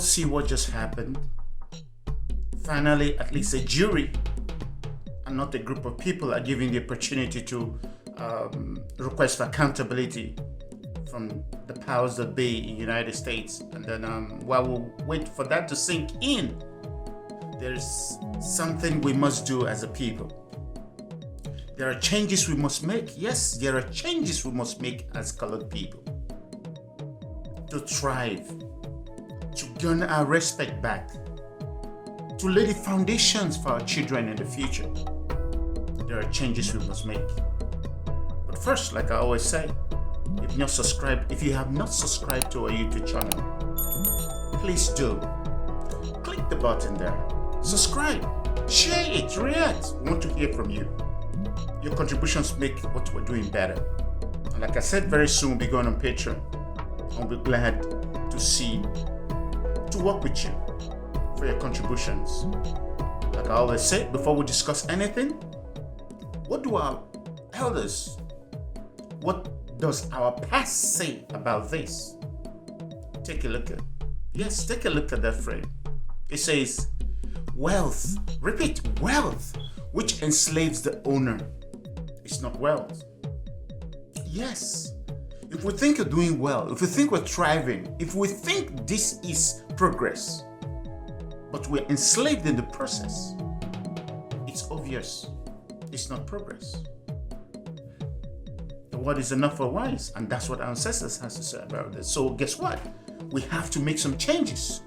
see what just happened. Finally, at least a jury and not a group of people are given the opportunity to request for accountability from the powers that be in the United States. And then while we wait for that to sink in, there's something we must do as a people. There are changes we must make. Yes, there are changes we must make as colored people to thrive, to gain our respect back, to lay the foundations for our children in the future. There are changes we must make. But first, like I always say, if you have not subscribed to our YouTube channel, please do. Click the button there. Subscribe, share it, react. We want to hear from you. Your contributions make what we're doing better. And like I said, very soon we'll be going on Patreon. I'll be glad to work with you for your contributions. Like I always say, before we discuss anything, what do our elders, what does our past say about this? Take a look at that frame. It says, wealth, repeat, wealth, which enslaves the owner. It's not wealth. Yes, if we think we're doing well, if we think we're thriving, if we think this is progress, but we're enslaved in the process, it's obvious it's not progress. The word is enough for wise, and that's what our ancestors has to say about this. So guess what? We have to make some changes.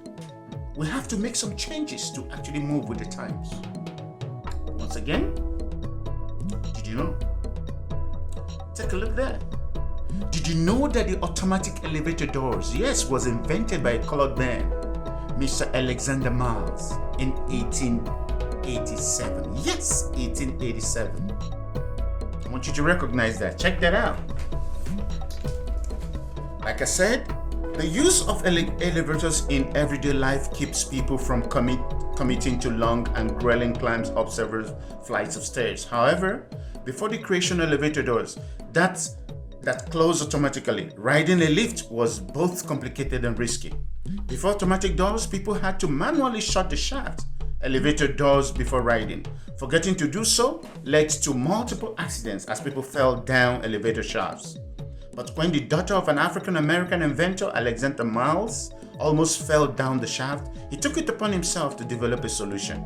We have to make some changes to actually move with the times. Once again, did you know? Take a look there. Did you know that the automatic elevator doors, yes, was invented by a colored man, Mr. Alexander Miles, in 1887? Yes, 1887. I want you to recognize that. Check that out. Like I said, the use of elevators in everyday life keeps people from committing to long and grueling climbs up several flights of stairs. However, before the creation of elevator doors that close automatically, riding a lift was both complicated and risky. Before automatic doors, people had to manually shut the shaft elevator doors before riding. Forgetting to do so led to multiple accidents as people fell down elevator shafts. But when the daughter of an African-American inventor, Alexander Miles, almost fell down the shaft, he took it upon himself to develop a solution.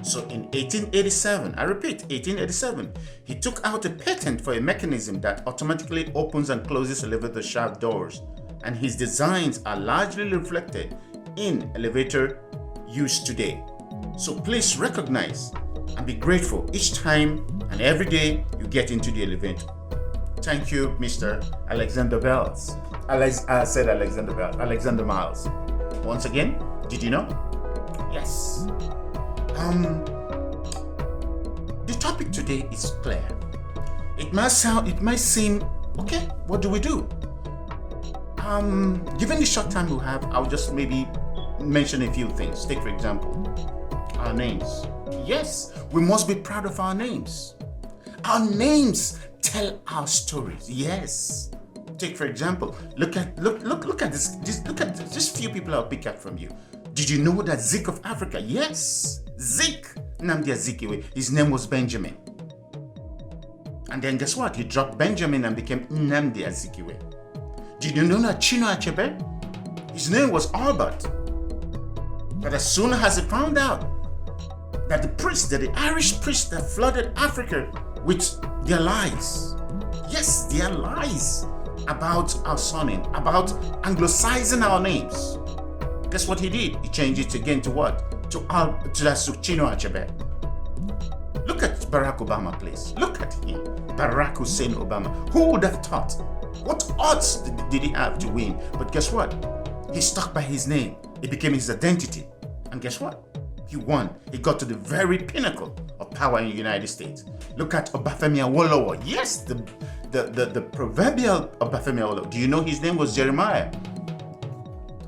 So in 1887, I repeat, 1887, he took out a patent for a mechanism that automatically opens and closes elevator shaft doors, and his designs are largely reflected in elevator use today. So please recognize and be grateful each time and every day you get into the elevator. Thank you, Mr. Alexander Bells. I said Alexander Bells, Alexander Miles. Once again, did you know? Yes. The topic today is clear. It might seem, okay, what do we do? Given the short time we have, I'll just maybe mention a few things. Take, for example, our names. Yes, we must be proud of our names. Our names tell our stories. Yes. Take, for example, look at this. Look at just few people I'll pick up from you. Did you know that Zik of Africa? Yes, Zik, Nnamdi Azikiwe. His name was Benjamin. And then guess what? He dropped Benjamin and became Nnamdi Azikiwe. Did you know that Chinua Achebe? His name was Albert. But as soon as he found out that the Irish priests that flooded Africa with their lies, yes, their lies about our surname, about Anglicizing our names, guess what he did? He changed it again to what? To Chinua Achebe. Look at Barack Obama, please. Look at him. Barack Hussein Obama. Who would have thought? What odds did he have to win? But guess what? He stuck by his name. It became his identity. And guess what? He won. He got to the very pinnacle of power in the United States. Look at Obafemi Awolowo. Yes, the proverbial Obafemi Awolowo. Do you know his name was Jeremiah?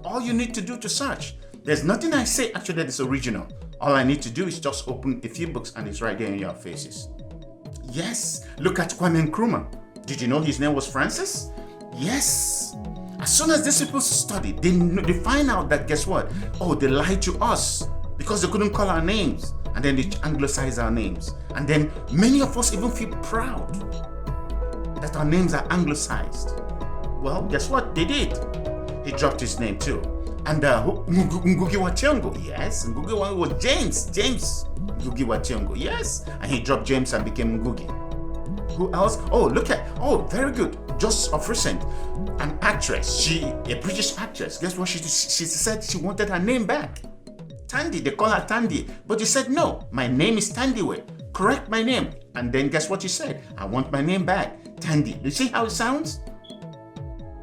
All you need to do to search. There's nothing I say actually that is original. All I need to do is just open a few books and it's right there in your faces. Yes, look at Kwame Nkrumah. Did you know his name was Francis? Yes. As soon as these people study, they find out that, guess what? Oh, they lied to us because they couldn't call our names. And then they anglicize our names. And then many of us even feel proud that our names are anglicized. Well, guess what? They did. He dropped his name too. And Ngugi wa Thiongo, yes. Ngugi was James Ngugi wa Thiongo, yes. And he dropped James and became Ngugi. Who else? Very good. Just of recent, an actress, a British actress. Guess what she said? She wanted her name back. Thandie, they call her Thandie. But she said, no, my name is Thandiwe. Correct my name. And then guess what she said? I want my name back. Thandie. You see how it sounds?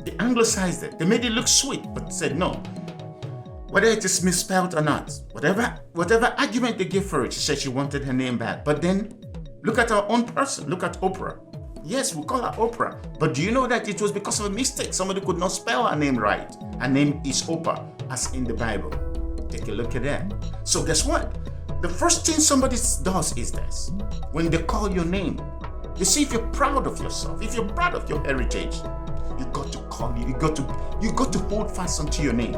They anglicized it. They made it look sweet, but said no. Whether it is misspelled or not, whatever argument they gave for it, she said she wanted her name back. But then, look at our own person. Look at Oprah. Yes, we call her Oprah. But do you know that it was because of a mistake? Somebody could not spell her name right. Her name is Oprah, as in the Bible. Take a look at that. So guess what? The first thing somebody does is this. When they call your name, you see, if you're proud of yourself, if you're proud of your heritage, you got to call it. You got to hold fast onto your name.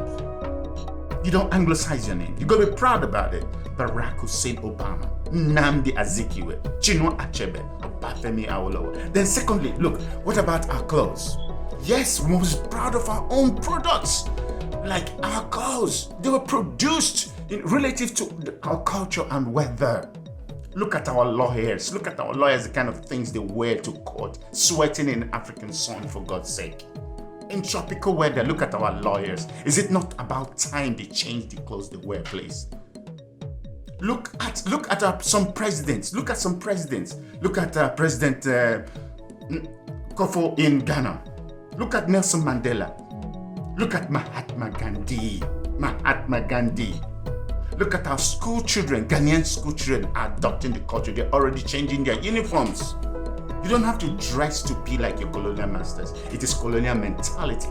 You don't anglicize your name. You got to be proud about it. Barack Hussein Obama, Nnamdi Azikiwe, Chinua Achebe, Obafemi Awolowo. Then secondly, look, what about our clothes? Yes, we must be proud of our own products. Like our clothes, they were produced relative to our culture and weather. Look at our lawyers. Look at our lawyers, the kind of things they wear to court, sweating in African sun, for God's sake. In tropical weather, look at our lawyers. Is it not about time they change the clothes they wear, please? Look at some presidents. Look at some presidents. Look at President Kofo in Ghana. Look at Nelson Mandela. Look at Mahatma Gandhi. Look at our school children. Ghanaian school children are adopting the culture. They're already changing their uniforms. You don't have to dress to be like your colonial masters. It is colonial mentality.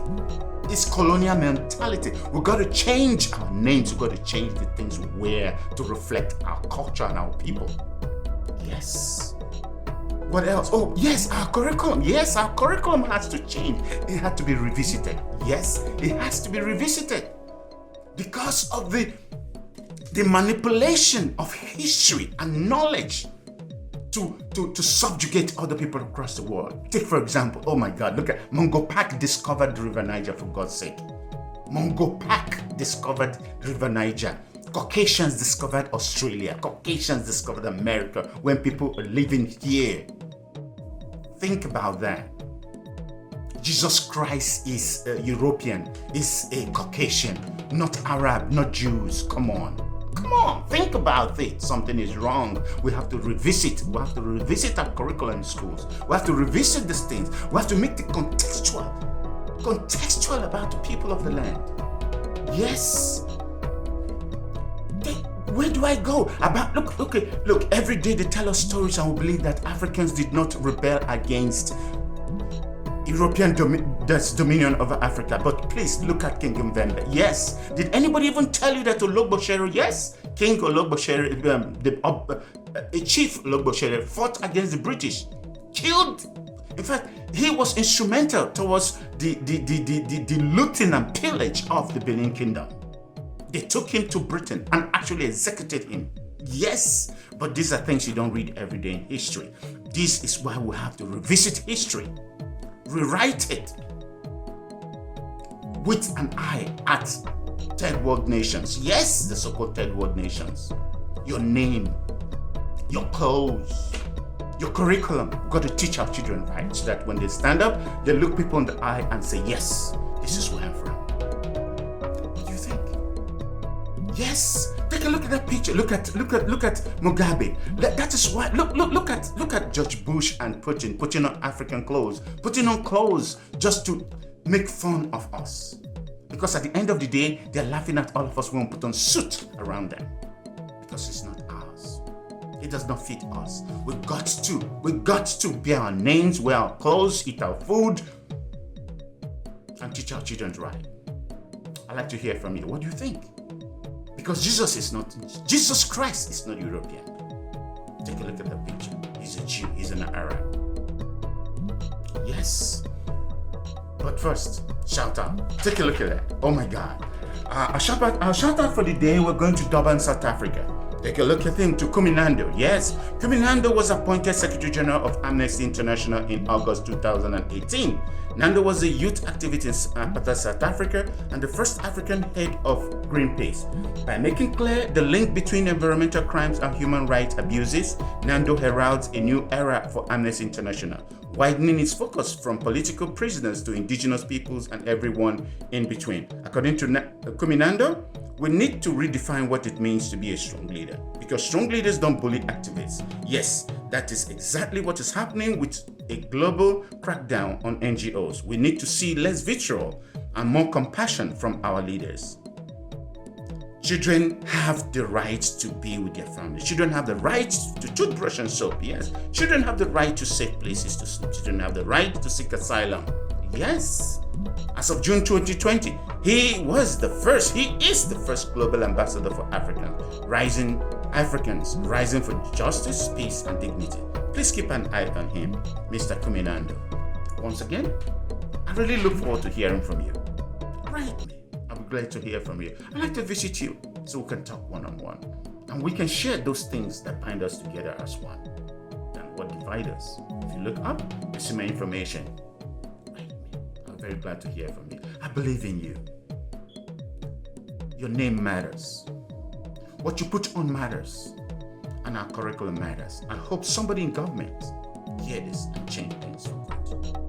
It's colonial mentality. We've got to change our names. We've got to change the things we wear to reflect our culture and our people. Yes. What else? Oh, yes, our curriculum. Yes, our curriculum has to change. It had to be revisited. Yes, it has to be revisited. Because of the manipulation of history and knowledge to subjugate other people across the world. Take, for example, oh my God, look at Mungo Park discovered the River Niger, for God's sake. Mungo Park discovered the River Niger. Caucasians discovered Australia. Caucasians discovered America when people are living here. Think about that. Jesus Christ is a European, is a Caucasian, not Arab, not Jews. Come on, think about it. Something is wrong. We have to revisit. We have to revisit our curriculum in schools. We have to revisit these things. We have to make the contextual about the people of the land. Yes. Where do I go? Look, every day they tell us stories and we believe that Africans did not rebel against European dominion over Africa. But please look at King Mvembe. Yes. Did anybody even tell you that Ologboshere, yes, King Ologboshere, Chief Ologboshere fought against the British, killed. In fact, he was instrumental towards the looting and pillage of the Benin Kingdom. They took him to Britain and actually executed him. Yes, but these are things you don't read every day in history. This is why we have to revisit history, rewrite it with an eye at third world nations. Yes, the so-called third world nations. Your name, your clothes, your curriculum. We've got to teach our children right, so that when they stand up, they look people in the eye and say, yes, this is where I'm from. What do you think? Yes, take a look at that picture. Look at Mugabe. That is why. Look at George Bush and Putin putting on African clothes, putting on clothes just to make fun of us. Because at the end of the day, they're laughing at all of us when we put on suit around them. Because it's not ours. It does not fit us. We got to bear our names, wear our clothes, eat our food, and teach our children right. I'd like to hear from you. What do you think? Because Jesus Christ is not European. Take a look at that picture. He's a Jew, he's an Arab. Yes. But first, Shout out. Take a look at that. Oh my God. Our shout out for the day, we're going to Durban, South Africa. Take a look at him, to Kwame Nkrumah. Yes, Kwame Nkrumah was appointed Secretary General of Amnesty International in August 2018. Nkrumah was a youth activist in South Africa and the first African head of Greenpeace. By making clear the link between environmental crimes and human rights abuses, Nkrumah heralds a new era for Amnesty International, widening its focus from political prisoners to indigenous peoples and everyone in between. According to Kwame Nkrumah, we need to redefine what it means to be a strong leader, because strong leaders don't bully activists. Yes, that is exactly what is happening with a global crackdown on NGOs. We need to see less vitriol and more compassion from our leaders. Children have the right to be with their families. Children have the right to toothbrush and soap. Yes. Children have the right to safe places to sleep. Children have the right to seek asylum. Yes. As of June 2020, he is the first global ambassador for Africans rising for justice, peace, and dignity. Please keep an eye on him, Mr. Kwame Nkrumah. Once again, I really look forward to hearing from you. Write me. I'll be glad to hear from you. I'd like to visit you so we can talk one-on-one. And we can share those things that bind us together as one than what divide us. If you look up, you see my information. Write me. I'm very glad to hear from you. I believe in you. Your name matters. What you put on matters. And our curriculum matters. I hope somebody in government hear this and change things for good.